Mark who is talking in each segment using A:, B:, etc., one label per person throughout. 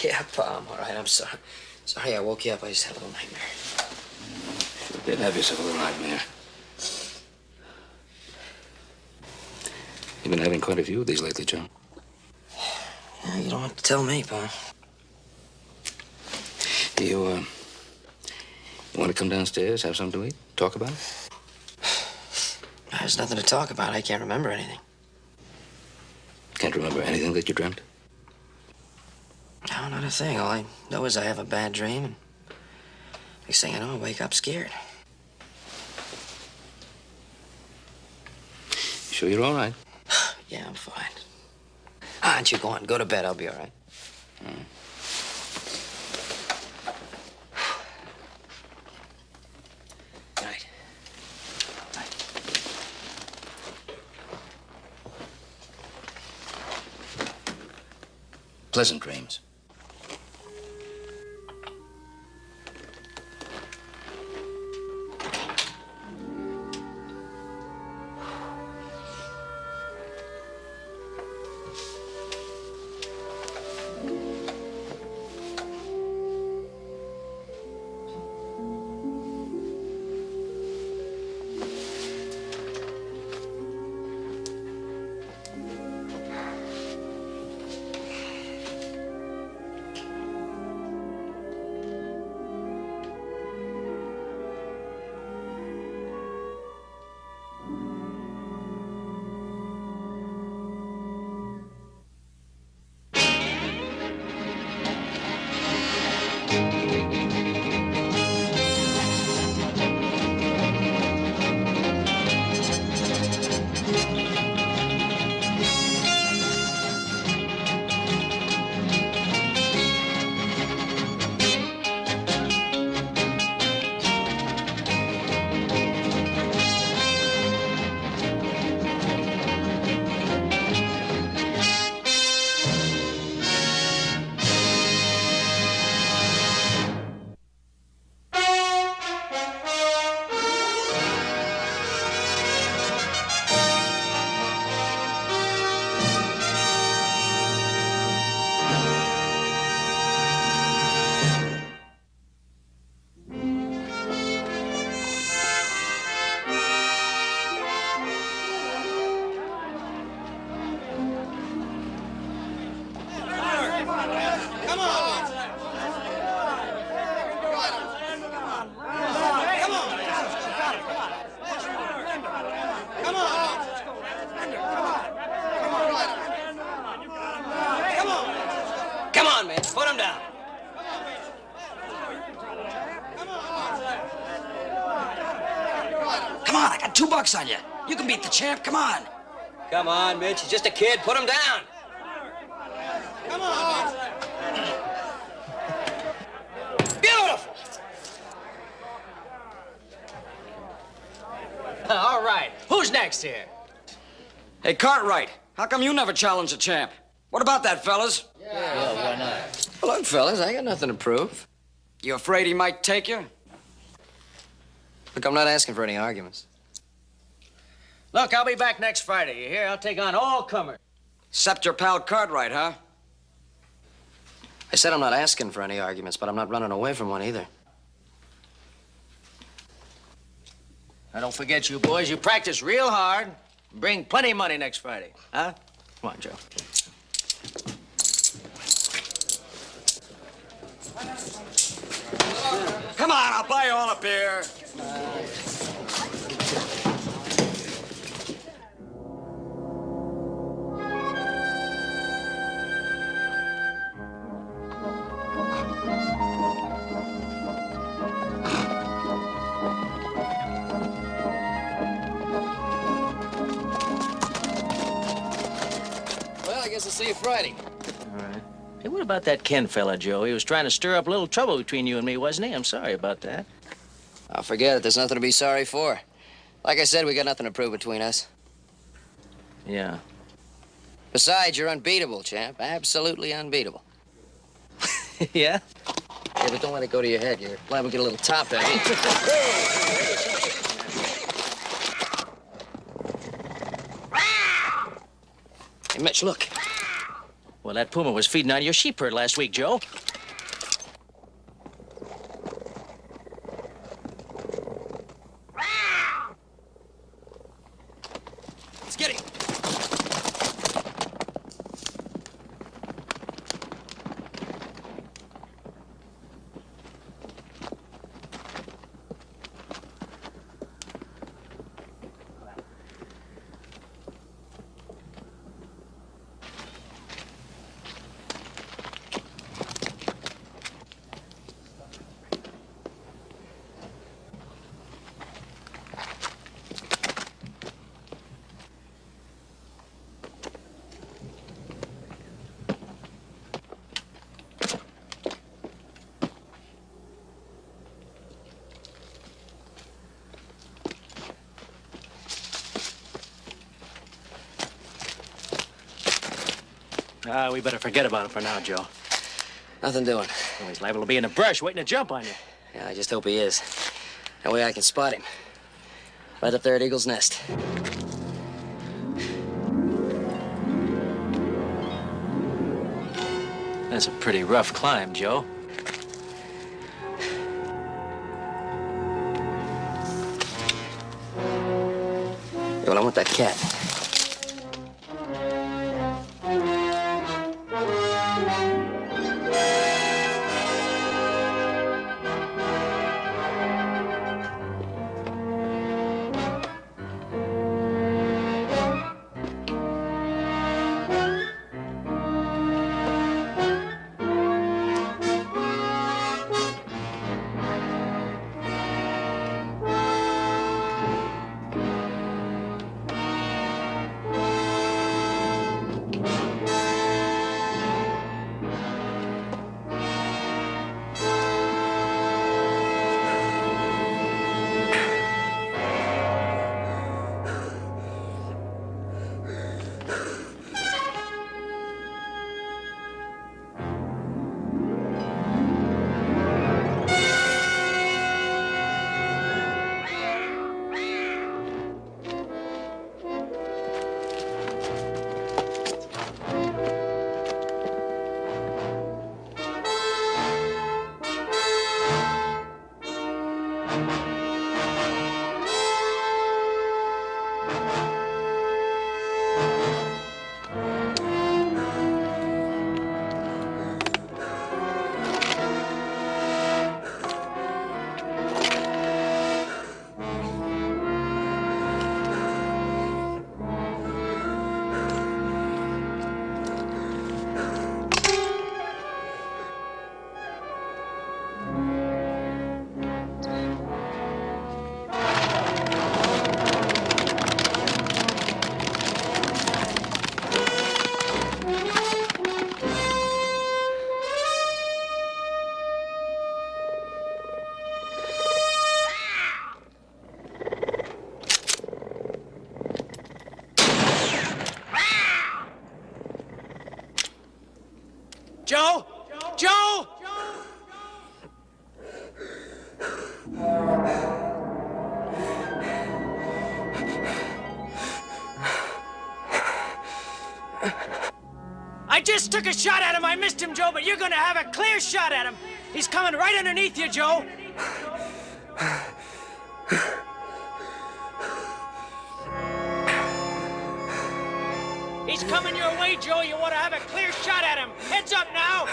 A: Yeah, Pa, I'm all right. I'm sorry. Sorry I woke you up. I just had a little nightmare.
B: Sure did have yourself a little nightmare. You've been having quite a few of these lately, John.
A: Yeah, you don't have to tell me, Pa.
B: You want to come downstairs, have something to eat, talk about it?
A: There's nothing to talk about. I can't remember anything.
B: Can't remember anything that you dreamt?
A: No, not a thing. All I know is I have a bad dream, and next thing I know, I wake up scared.
B: You sure you're all right?
A: Yeah, I'm fine. Why don't you go on? Go to bed. I'll be all right. Good night. Night.
B: Pleasant dreams.
A: Put him down. Come on, I got $2 on you. You can beat the champ. Come on.
C: Come on, Mitch. He's just a kid. Put him down. Come on.
D: Beautiful! All right. Who's next here?
E: Hey, Cartwright, how come you never challenged the champ? What about that, fellas?
D: Why not?
A: Well, look, fellas, I got nothing to prove.
E: You afraid he might take you?
A: Look, I'm not asking for any arguments.
D: Look, I'll be back next Friday. You hear? I'll take on all comers.
E: Except your pal Cartwright, huh?
A: I said I'm not asking for any arguments, but I'm not running away from one either.
D: Now, don't forget, you boys, you practice real hard. Bring plenty of money next Friday, huh? Come on, Joe.
E: Come on, I'll buy you all a beer.
A: Well, I guess I'll see you Friday.
D: All right. Hey, what about that Ken fella, Joe? He was trying to stir up a little trouble between you and me, wasn't he? I'm sorry about that.
A: I'll forget it. There's nothing to be sorry for. Like I said, we got nothing to prove between us.
D: Yeah.
A: Besides, you're unbeatable, champ. Absolutely unbeatable.
D: Yeah?
A: Yeah, but don't let it go to your head. You're liable to get a little top heavy. Hey, Mitch, look.
D: Well, that puma was feeding on your sheep herd last week, Joe.
E: Let's get him.
D: We better forget about it for now, Joe.
A: Nothing doing.
D: Well, he's liable to be in the brush waiting to jump on you.
A: Yeah, I just hope he is. That way I can spot him. Right up there at Eagle's Nest.
D: That's a pretty rough climb, Joe.
A: Yeah, well, I want that cat.
D: Joe? Joe! I just took a shot at him. I missed him, Joe, but you're gonna have a clear shot at him. He's coming right underneath you, Joe. He's coming your way, Joe. You want to have a clear shot at him. Heads up now.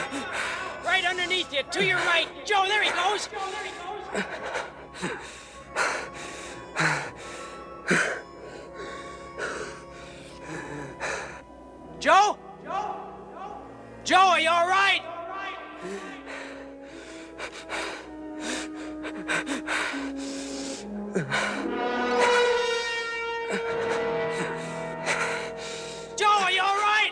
D: Right underneath you, to your right. Joe, there he goes. Joe? Joe, are you all right? Joe, are you all right?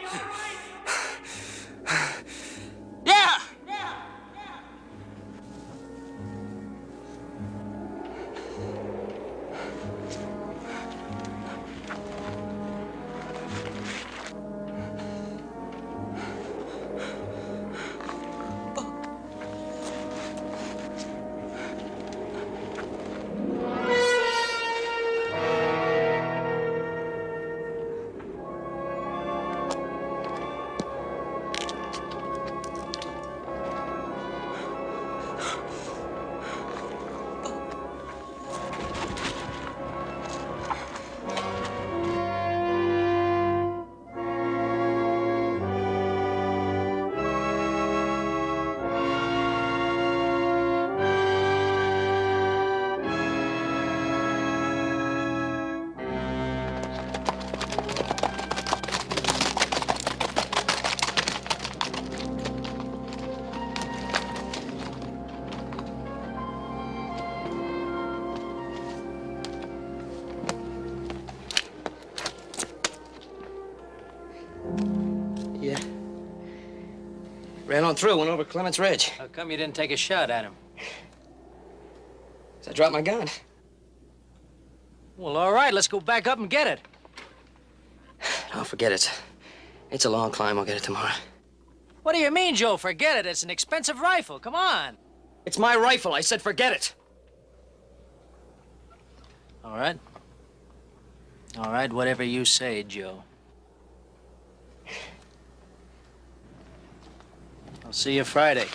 D: Yeah.
A: Ran on through, went over Clement's Ridge.
D: How come you didn't take a shot at him?
A: 'Cause I dropped my gun.
D: Well, all right, let's go back up and get it.
A: Don't forget it. It's a long climb. I'll get it tomorrow.
D: What do you mean, Joe? Forget it. It's an expensive rifle. Come on.
E: It's my rifle. I said forget it.
D: All right. All right, whatever you say, Joe. I'll see you Friday.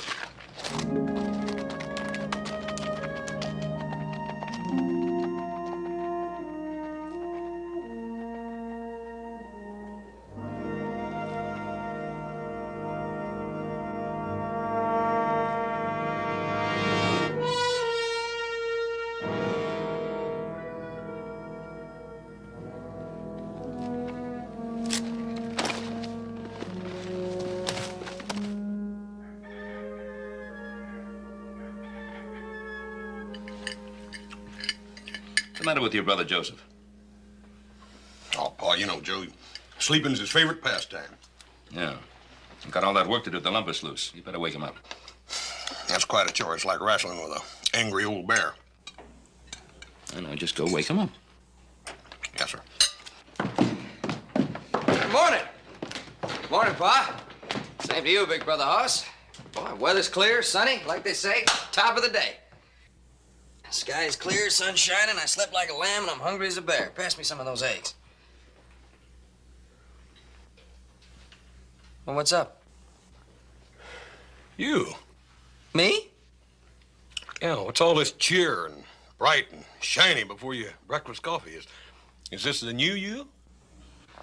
C: What's the matter with your brother, Joseph?
F: Oh, Pa, you know, Joe, sleeping's his favorite pastime.
C: Yeah. He's got all that work to do at the lumber sluice. You better wake him up.
F: That's quite a chore. It's like wrestling with an angry old bear.
C: I know, just go wake him up.
F: Yes, sir.
E: Good morning. Morning, Pa. Same to you, big brother Hoss. Boy, weather's clear, sunny, like they say, top of the day.
A: Sky's clear, sun's shining. I slept like a lamb, and I'm hungry as a bear. Pass me some of those eggs. Well, what's up?
F: You?
A: Me?
F: Yeah, what's all this cheer and bright and shiny before your breakfast coffee? Is this the new you?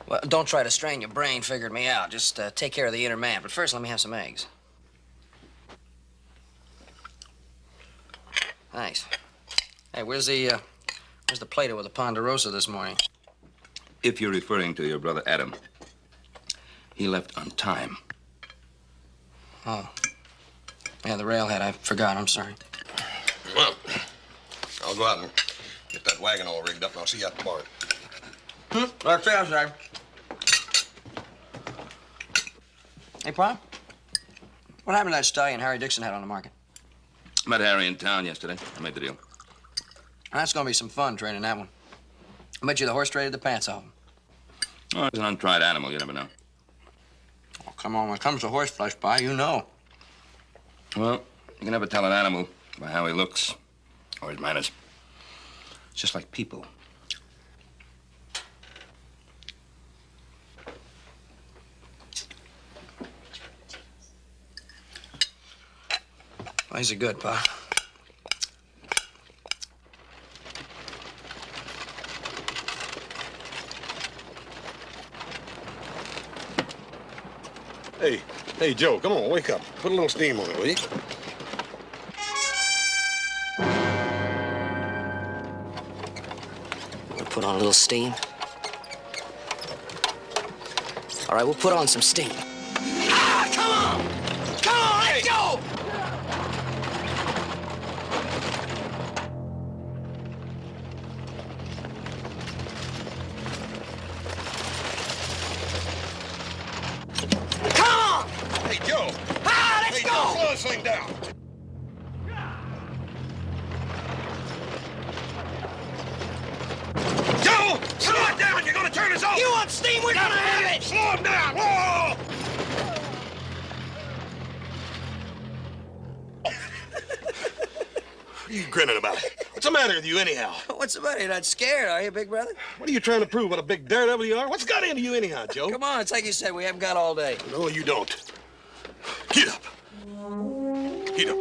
A: Well, don't try to strain your brain figuring me out. Just take care of the inner man. But first, let me have some eggs. Thanks. Hey, where's the Plato with the Ponderosa this morning?
C: If you're referring to your brother Adam, he left on time.
A: Oh. Yeah, the railhead. I forgot. I'm sorry.
F: Well, I'll go out and get that wagon all rigged up, and I'll see you out tomorrow.
A: That's it, sir. Hey, Pa. What happened to that stallion Harry Dixon had on the market?
C: Met Harry in town yesterday. I made the deal.
A: That's gonna be some fun training that one. I bet you the horse traded the pants off him.
C: Oh, it's an untried animal. You never know.
A: Oh,
E: Come on, when it comes to horseflesh, Pa, you know.
C: Well, you can never tell an animal by how he looks or his manners. It's just like people.
E: Why is it good, Pa?
F: Hey, Joe, come on, wake up. Put a little steam on it, will you?
A: We'll put on a little steam. All right, we'll put on some steam.
E: Ah, come on! Come on, let's go!
F: Hey, Joe.
E: Ah, let's
F: Hey,
E: go!
F: Joe, slow this thing down. Joe! Slow it down! You're gonna turn us off!
E: You want steam? We're gonna have it!
F: Slow him down! Whoa! What are you grinning about? What's the matter with you, anyhow?
E: What's the matter? You're not scared, are you, big brother?
F: What are you trying to prove? What a big daredevil you are? What's got into you, anyhow, Joe?
E: Come on, it's like you said, we haven't got all day.
F: No, you don't. Get up. Get up.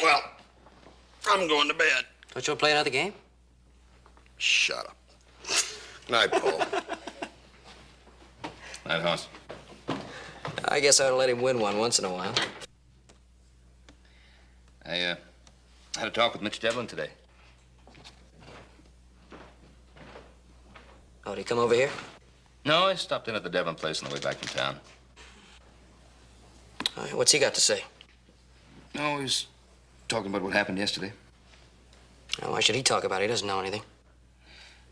F: Well, I'm going to bed.
A: Don't you want to play another game?
F: Shut up. Night, Paul.
C: Night, Hoss.
A: I guess I ought to let him win one once in a while.
C: I had a talk with Mitch Devlin today.
A: Oh, did he come over here?
C: No, I stopped in at the Devlin place on the way back from town.
A: All right, what's he got to say?
C: No, he was talking about what happened yesterday.
A: Why should he talk about it? He doesn't know anything.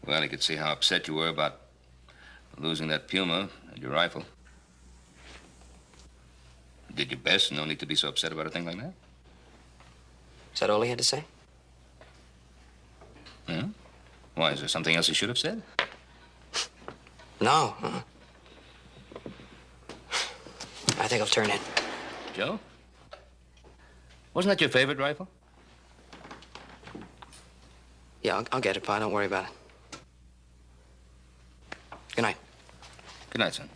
C: Well, he could see how upset you were about losing that puma and your rifle. You did your best, no need to be so upset about a thing like that.
A: Is that all he had to say?
C: Yeah? Why, is there something else he should have said?
A: No. I think I'll turn in.
C: Joe? Wasn't that your favorite rifle?
A: Yeah, I'll get it, Pa. Don't worry about it. Good night.
C: Good night, son.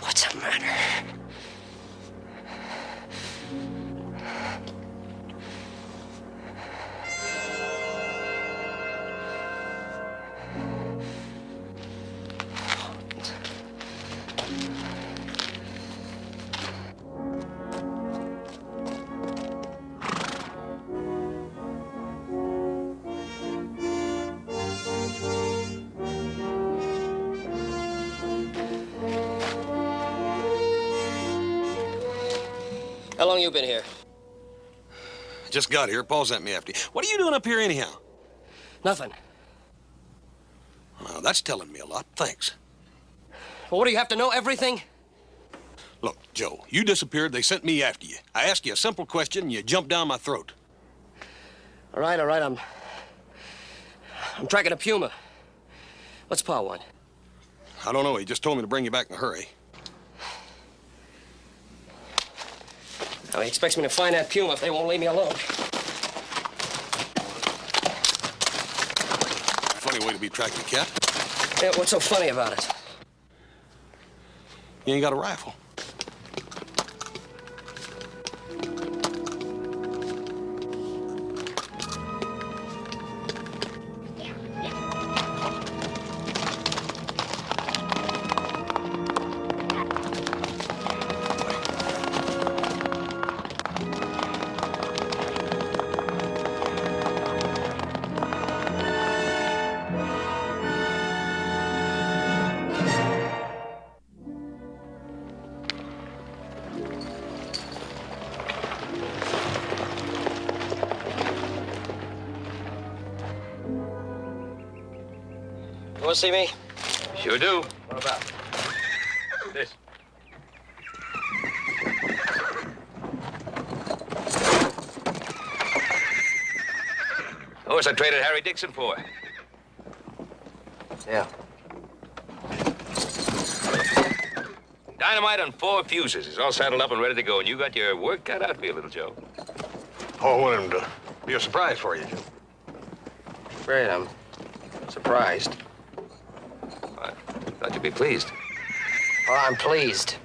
A: What's the matter? How long you been here?
F: Just got here. Paul sent me after you. What are you doing up here, anyhow?
A: Nothing.
F: Well, that's telling me a lot. Thanks.
A: Well, what do you have to know? Everything?
F: Look, Joe, you disappeared. They sent me after you. I asked you a simple question, and you jumped down my throat.
G: All right. I'm tracking a puma. What's Pa want?
F: I don't know. He just told me to bring you back in a hurry.
G: Now, he expects me to find that puma if they won't leave me alone.
F: Funny way to be tracking a cat.
G: Yeah, what's so funny about it?
F: You ain't got a rifle.
G: You want to see me?
C: Sure do.
G: What about?
C: This. Horse I traded Harry Dixon for.
G: Yeah.
C: Dynamite on 4 fuses. He's all saddled up and ready to go, and you got your work cut out for you, little Joe.
F: Oh, I wanted him to be a surprise for you, Joe.
G: Great, I'm surprised.
C: I thought you'd be pleased.
G: Well, I'm pleased.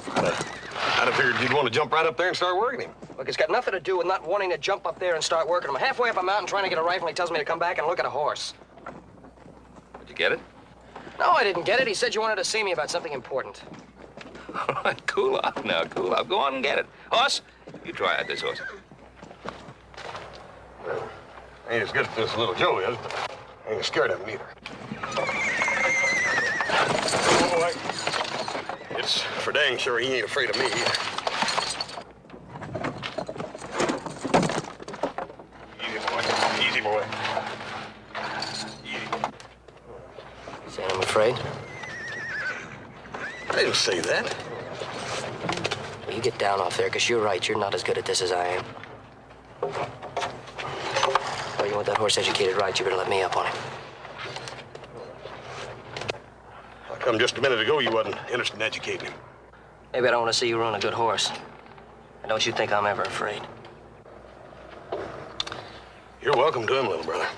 F: I'd have figured you'd want to jump right up there and start working him.
G: Look, it's got nothing to do with not wanting to jump up there and start working. I'm halfway up a mountain trying to get a rifle, and he tells me to come back and look at a horse.
C: Did you get it?
G: No, I didn't get it. He said you wanted to see me about something important.
C: All right, cool off now, cool off. Go on and get it. Horse, you try out this horse.
F: Well, ain't as good as this little Joe is, but I ain't scared of him either. Oh, boy. It's for dang sure he ain't afraid of me either. Easy, boy. Easy, boy. Easy.
G: Saying I'm afraid?
F: I didn't say that.
G: Well, you get down off there, because you're right. You're not as good at this as I am. Well, you want that horse educated right, you better let me up on him.
F: How come just a minute ago you wasn't interested in educating him?
G: Maybe I don't want to see you run a good horse. And don't you think I'm ever afraid?
F: You're welcome to him, little brother.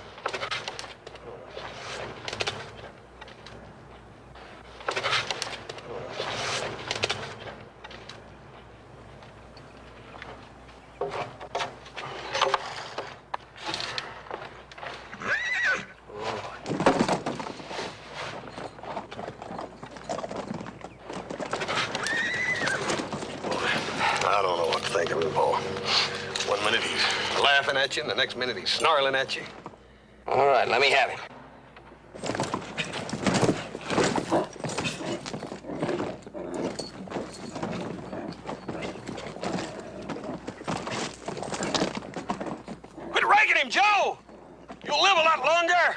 F: I don't know what to think of him, Paul. One minute he's laughing at you, and the next minute he's snarling at you.
G: All right, let me have him.
F: Quit ragging him, Joe! You'll live a lot longer!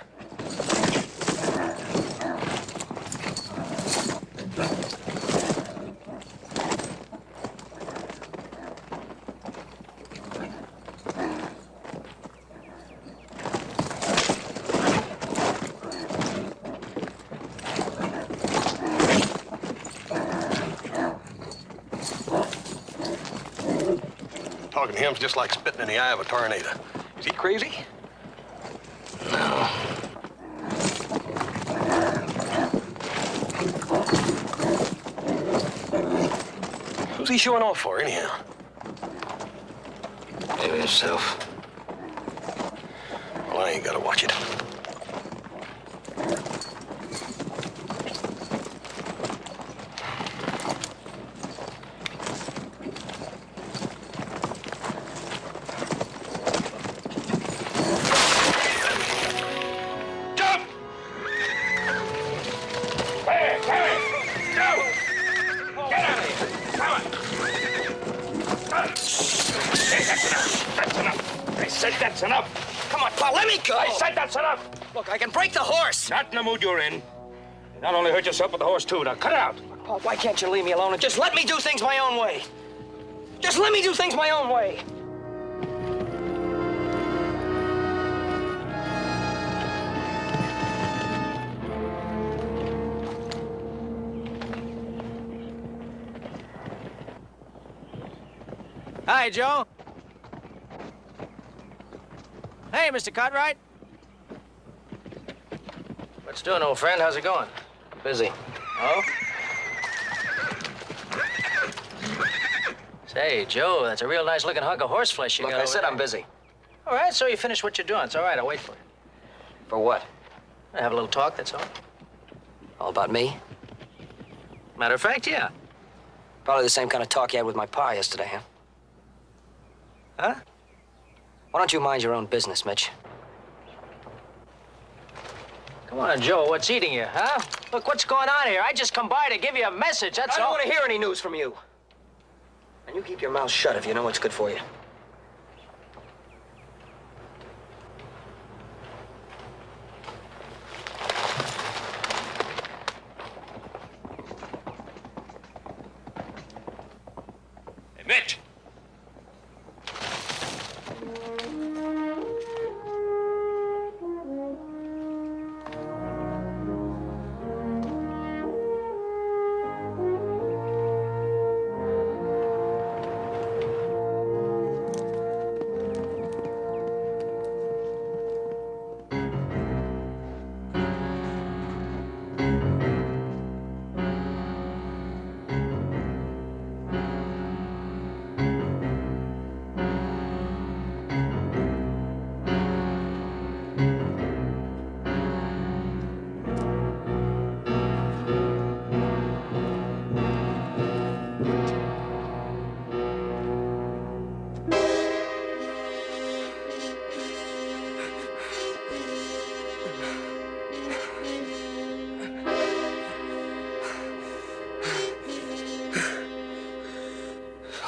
F: Talking to him's just like spitting in the eye of a tornado. Is he crazy?
G: No.
F: Who's he showing off for, anyhow?
C: Maybe himself.
F: Well, I ain't gotta watch it.
C: That's enough.
G: Come on, Paul, let me go!
C: I said that's enough.
G: Look, I can break the horse.
C: Not in the mood you're in. Not only hurt yourself, but the horse, too. Now, cut it out.
G: Pa, why can't you leave me alone and just let me do things my own way? Just let me do things my own way.
D: Hi, Joe. Hey, Mr. Cartwright.
E: What's doing, old friend? How's it going? Busy. Oh? Say, Joe, that's a real nice looking hunk of horse flesh you
G: Look,
E: got
G: I
E: over
G: said
E: there.
G: I'm busy.
E: All right, so you finish what you're doing. It's all right, I'll wait for you.
G: For what?
E: I have a little talk, that's all.
G: All about me?
E: Matter of fact, yeah.
G: Probably the same kind of talk you had with my pa yesterday, huh?
E: Huh?
G: Why don't you mind your own business, Mitch?
E: Come on, Joe, what's eating you, huh? Look, what's going on here? I just come by to give you a message, that's
G: I don't
E: all.
G: want to hear any news from you. And you keep your mouth shut if you know what's good for you.
C: Hey, Mitch!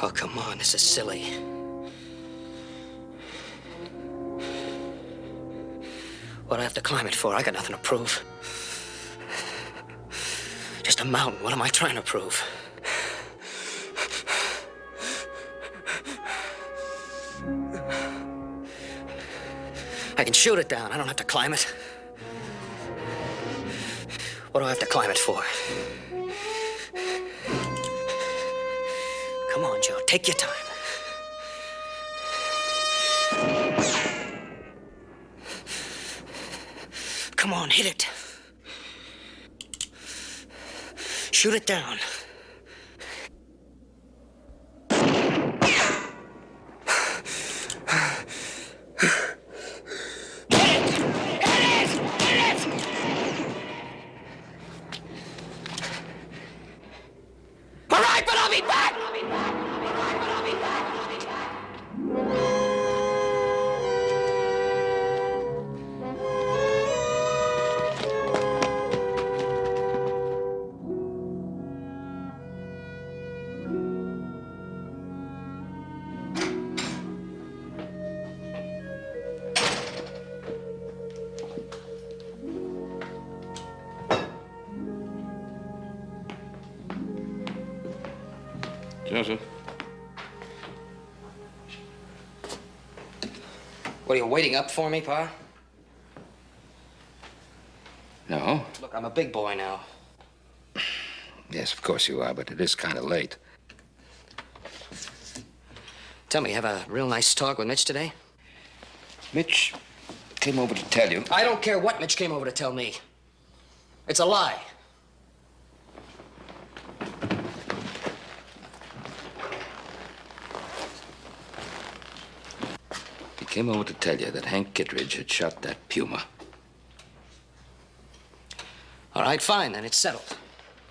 A: Oh, come on, this is silly. What do I have to climb it for? I got nothing to prove. Just a mountain. What am I trying to prove? I can shoot it down. I don't have to climb it. What do I have to climb it for? Come on, Joe. Take your time. Come on, hit it. Shoot it down. All right, but I'll be back.
B: Joseph?
A: What, are you waiting up for me, Pa?
B: No.
A: Look, I'm a big boy now.
B: Yes, of course you are, but it is kind of late.
A: Tell me, you have a real nice talk with Mitch today?
B: Mitch came over to tell you.
A: I don't care what Mitch came over to tell me. It's a lie.
B: He came over to tell you that Hank Kittredge had shot that puma.
A: All right, fine, then. It's settled.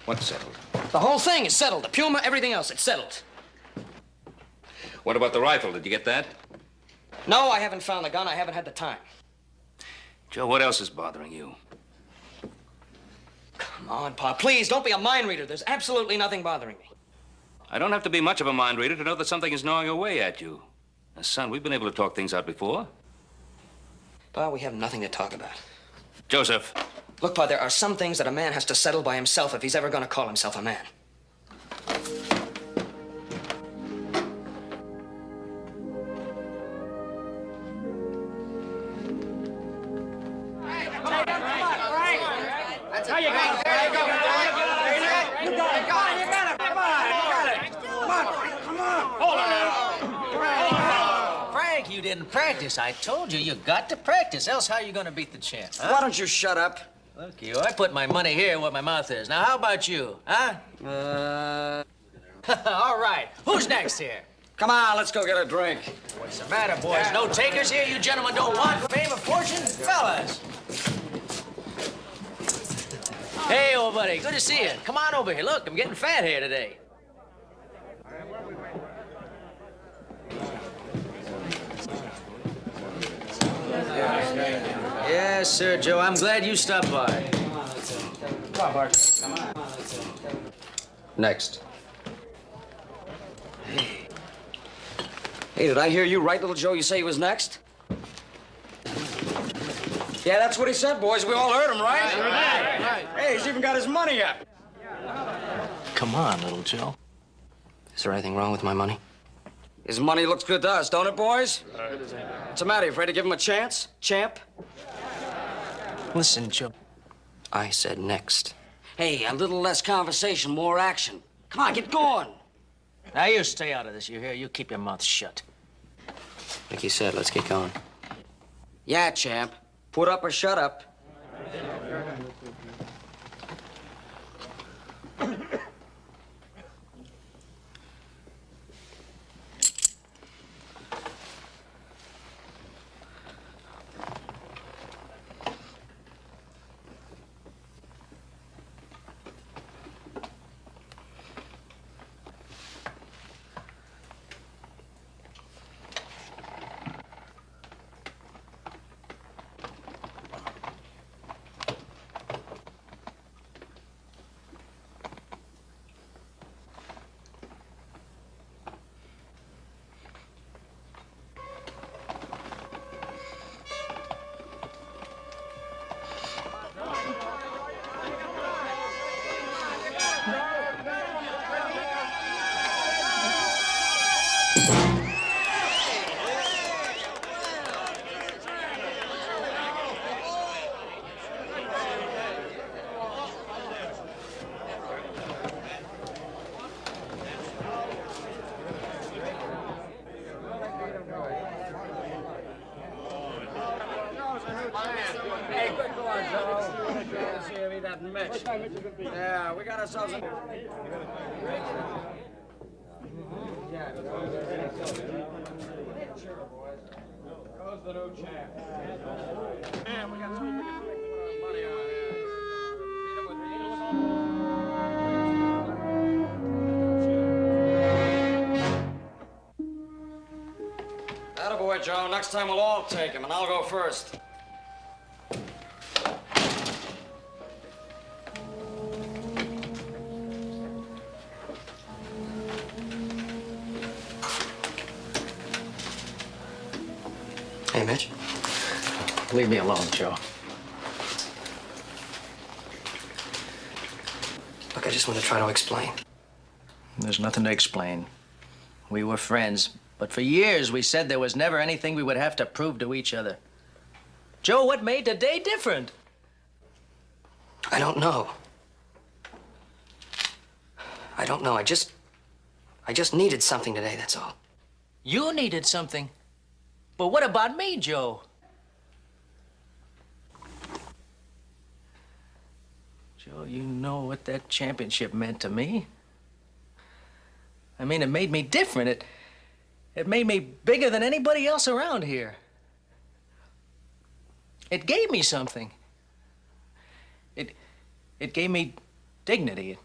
B: What's settled?
A: The whole thing is settled. The puma, everything else, it's settled.
B: What about the rifle? Did you get that?
A: No, I haven't found the gun. I haven't had the time.
B: Joe, what else is bothering you?
A: Come on, Pa. Please, don't be a mind reader. There's absolutely nothing bothering me.
B: I don't have to be much of a mind reader to know that something is gnawing away at you. Now, son, we've been able to talk things out before.
A: Pa, we have nothing to talk about.
B: Joseph.
A: Look, Pa, there are some things that a man has to settle by himself if he's ever going to call himself a man.
D: Frank, you didn't practice. I told you got to practice, else how you gonna beat the champ, huh?
E: Why don't you shut up?
D: Look, you, I put my money here where my mouth is. Now, how about you, huh? All right. Who's next here?
E: Come on, let's go get a drink.
D: What's the matter, boys? No takers here? You gentlemen don't want fame or fortune? Fellas. Hey, old buddy, good to see you. Come on over here. Look, I'm getting fat here today. Yes, sir, Joe. I'm glad you stopped by. Come on, Bart. Come on.
E: Next. Hey, did I hear you right, little Joe? You say he was next? Yeah, that's what he said, boys. We all heard him, right? Right. Hey, he's even got his money up.
D: Come on, little Joe.
A: Is there anything wrong with my money?
E: His money looks good to us, don't it, boys? What's the matter? You afraid to give him a chance, champ?
D: Listen, Joe.
A: I said next.
E: Hey, a little less conversation, more action. Come on, get going.
D: Now, you stay out of this, you hear? You keep your mouth shut.
A: Like you said, let's get going.
E: Yeah, champ. Put up or shut up.
G: Hey, good going, Joe. Good to see you, that Mitch. Yeah, we got ourselves a... Goes the new champ. Man, we got some money on here. Beat him with Attaboy, Joe. Next time we'll all take him, and I'll go first.
A: Hey, Mitch.
D: Leave me alone, Joe.
A: Look, I just want to try to explain.
D: There's nothing to explain. We were friends, but for years we said there was never anything we would have to prove to each other. Joe, what made today different?
A: I don't know. I don't know. I just needed something today, that's all.
D: You needed something. But what about me, Joe? Joe, you know what that championship meant to me. I mean, it made me different. It made me bigger than anybody else around here. It gave me something. It gave me dignity. It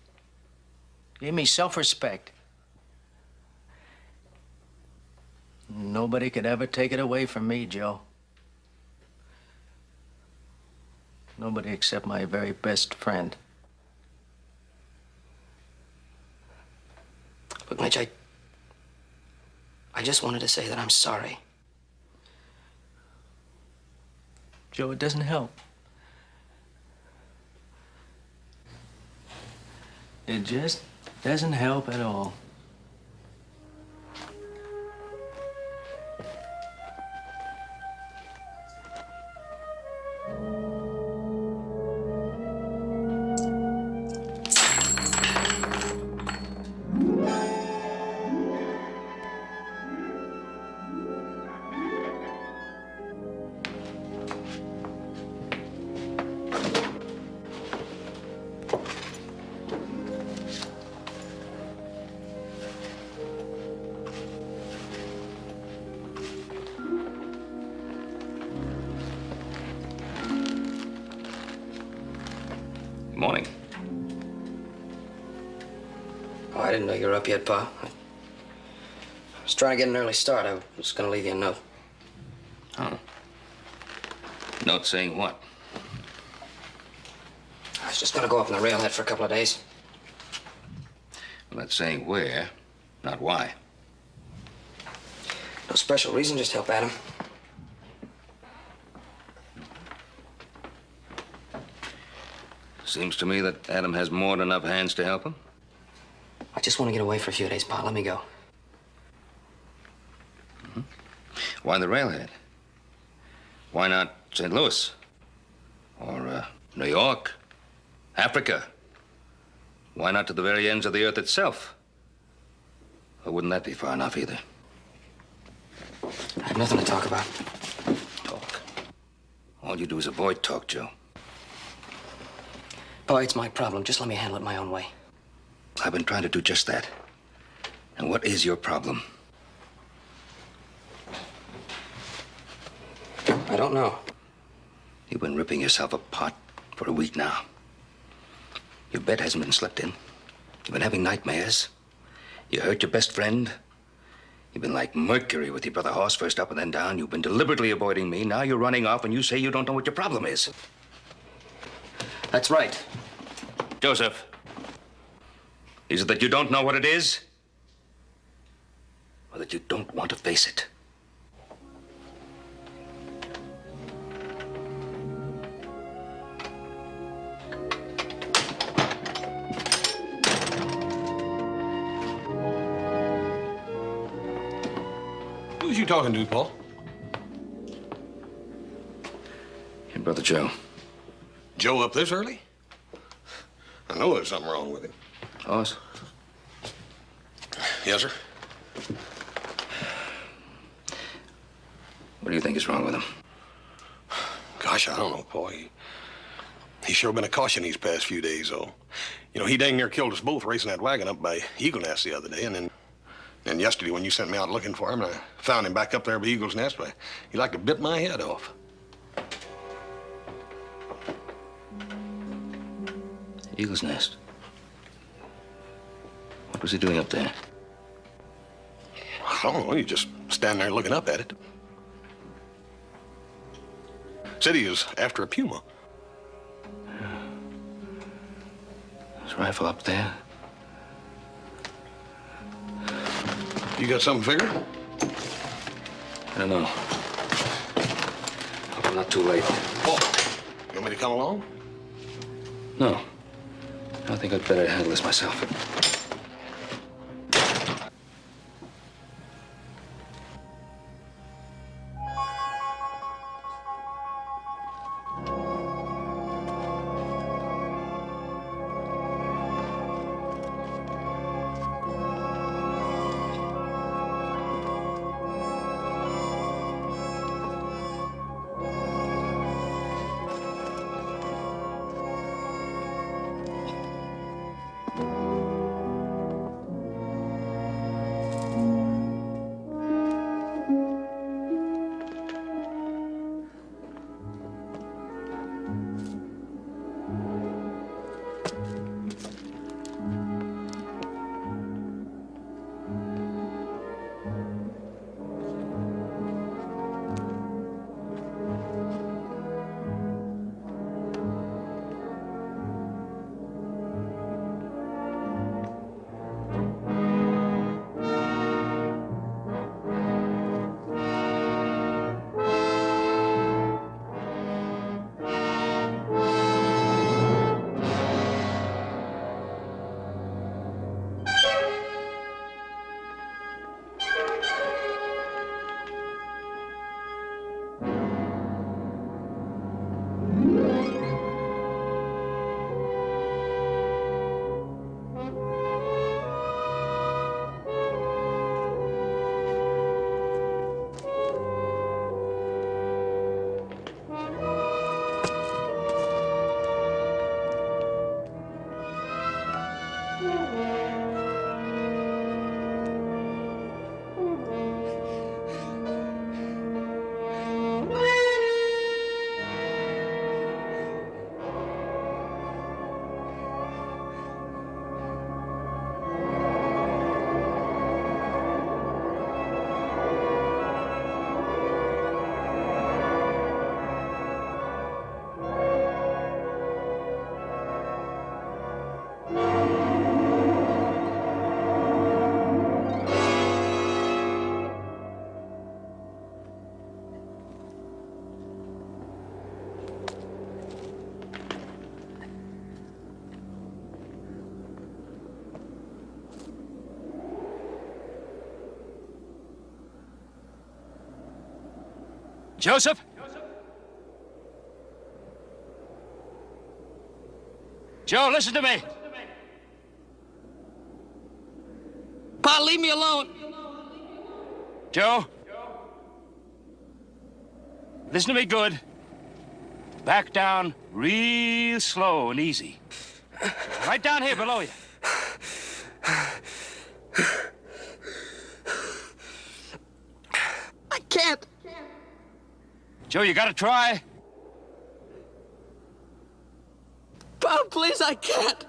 D: gave me self-respect. Nobody could ever take it away from me, Joe. Nobody except my very best friend.
A: Look, Mitch, I just wanted to say that I'm sorry.
D: Joe, it doesn't help. It just Doesn't help at all.
B: Morning.
A: Oh, I didn't know you were up yet, Pa. I was trying to get an early start. I was going to leave you a note.
B: Oh. Note saying what?
A: I was just going to go up on the railhead for a couple of days.
B: Well, that's saying where, not why.
A: No special reason, just help Adam.
B: Seems to me that Adam has more than enough hands to help him.
A: I just want to get away for a few days, Pa. Let me go.
B: Why the railhead? Why not St. Louis? Or New York? Africa? Why not to the very ends of the earth itself? Or wouldn't that be far enough either?
A: I have nothing to talk about.
B: Talk. All you do is avoid talk, Joe.
A: Pa, it's my problem. Just let me handle it my own way.
B: I've been trying to do just that. And what is your problem?
A: I don't know.
B: You've been ripping yourself apart for a week now. Your bed hasn't been slept in. You've been having nightmares. You hurt your best friend. You've been like Mercury with your brother Hoss, first up and then down. You've been deliberately avoiding me. Now you're running off and you say you don't know what your problem is.
A: That's right.
B: Joseph, is it that you don't know what it is? Or that you don't want to face it?
F: Who's you talking to, Paul?
B: Your brother Joe.
F: Joe up this early? I know there's something wrong with him.
B: Hoss?
F: Yes, sir.
B: What do you think is wrong with him?
F: Gosh, I don't know, Paul. He's sure been a caution these past few days, though. You know, he dang near killed us both racing that wagon up by Eagle Nest the other day, and then yesterday when you sent me out looking for him, and I found him back up there by Eagle's Nest, he like to bit my head off.
B: Eagle's Nest. What was he doing up there?
F: I don't know, he just standing there looking up at it. Said he was after a puma.
B: His rifle up there.
F: You got something figured?
B: I don't know. Hope I'm not too late.
F: Oh, you want me to come along?
B: No. I think I'd better handle this myself.
C: Joseph? Joe, listen to me.
A: Pa, leave me alone.
C: Joe? Listen to me good. Back down real slow and easy. Right down here below you.
A: I can't.
C: Joe, you gotta try.
A: Pa, please, I can't.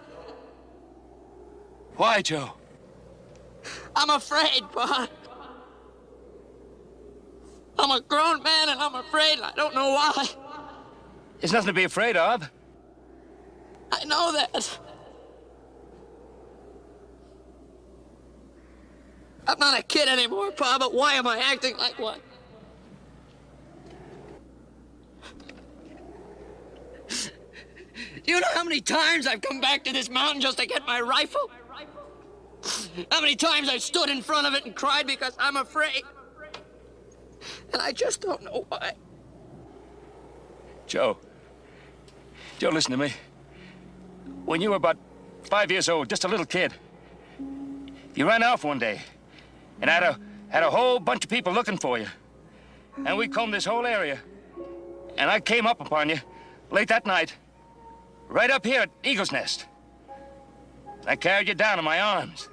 C: Why, Joe?
A: I'm afraid, Pa. I'm a grown man and I'm afraid, and I don't know why.
C: There's nothing to be afraid of.
A: I know that. I'm not a kid anymore, Pa, but why am I acting like one? Do you know how many times I've come back to this mountain just to get my rifle? How many times I've stood in front of it and cried because I'm afraid? And I just don't know why.
C: Joe, listen to me. When you were about 5 years old, just a little kid, you ran off one day and had a whole bunch of people looking for you. And we combed this whole area. And I came up upon you late that night, right up here at Eagle's Nest. I carried you down in my arms.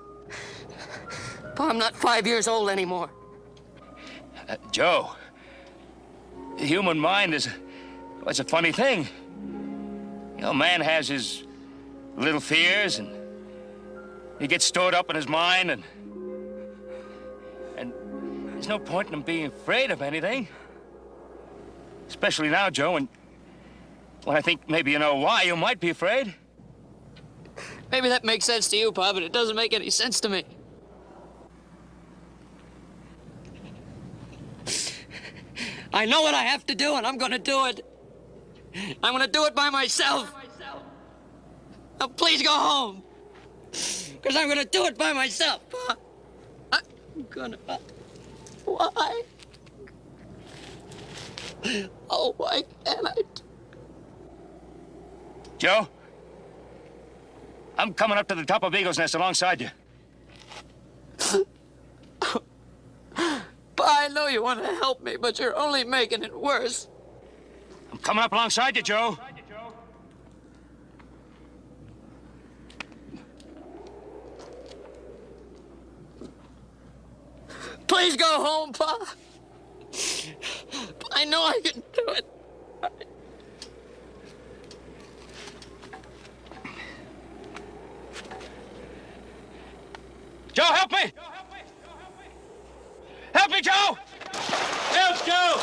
A: Pa, I'm not 5 years old anymore.
C: Joe, the human mind is it's a funny thing. You know, man has his little fears, and he gets stored up in his mind, and there's no point in him being afraid of anything. Especially now, Joe, when I think maybe you know why you might be afraid.
A: Maybe that makes sense to you, Pa, but it doesn't make any sense to me. I know what I have to do, and I'm gonna do it. I'm gonna do it by myself. Now, please go home. Because I'm gonna do it by myself, Pa. I'm gonna... Why? Oh, why can't I?
C: Joe, I'm coming up to the top of Eagle's Nest alongside you.
A: Pa, I know you want to help me, but you're only making it worse.
C: I'm coming up alongside you, Joe.
A: Please go home, Pa. I know I can do it.
C: Joe, help me! Help me, Joe! Help, Joe!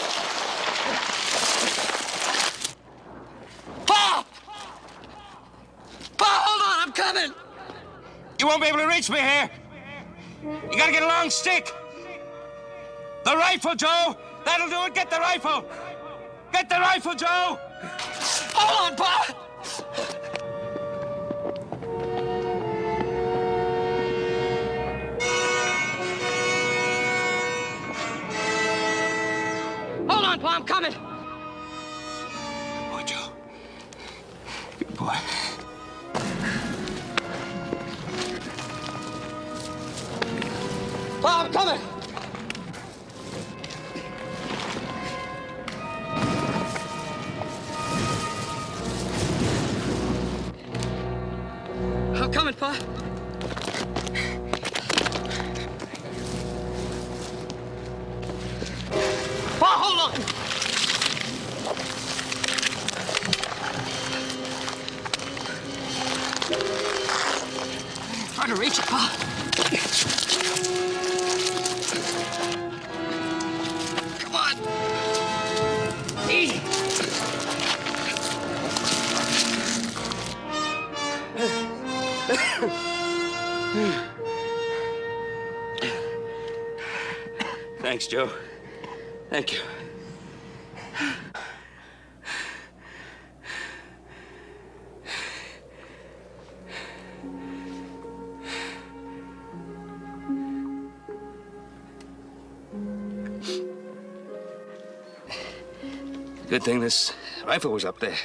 A: Pa! Pa, hold on, I'm coming.
C: You won't be able to reach me here. You gotta get a long stick. The rifle, Joe! That'll do it. Get the rifle! Get the rifle, Joe!
A: Hold on, Pa! Hold on, Pa, I'm coming.
C: Boy, Joe. Good boy.
A: Pa, I'm coming. I'm coming, Pa. Pa, hold on. Try to reach it, Pa. Come on. Easy.
C: Thanks, Joe. Thank you. Good thing this rifle was up there.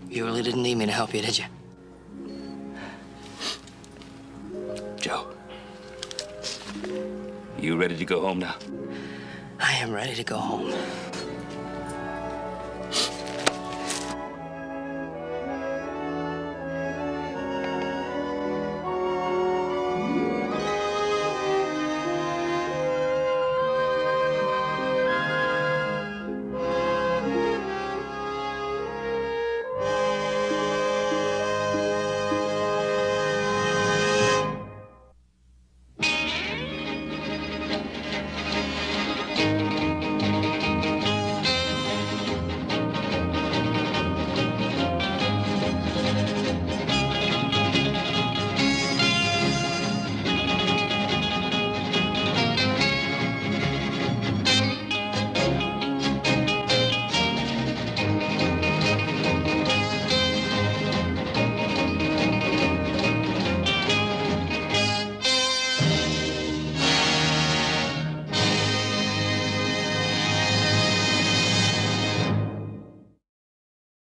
A: You really didn't need me to help you, did you?
C: Joe, you ready to go home now?
A: I am ready to go home.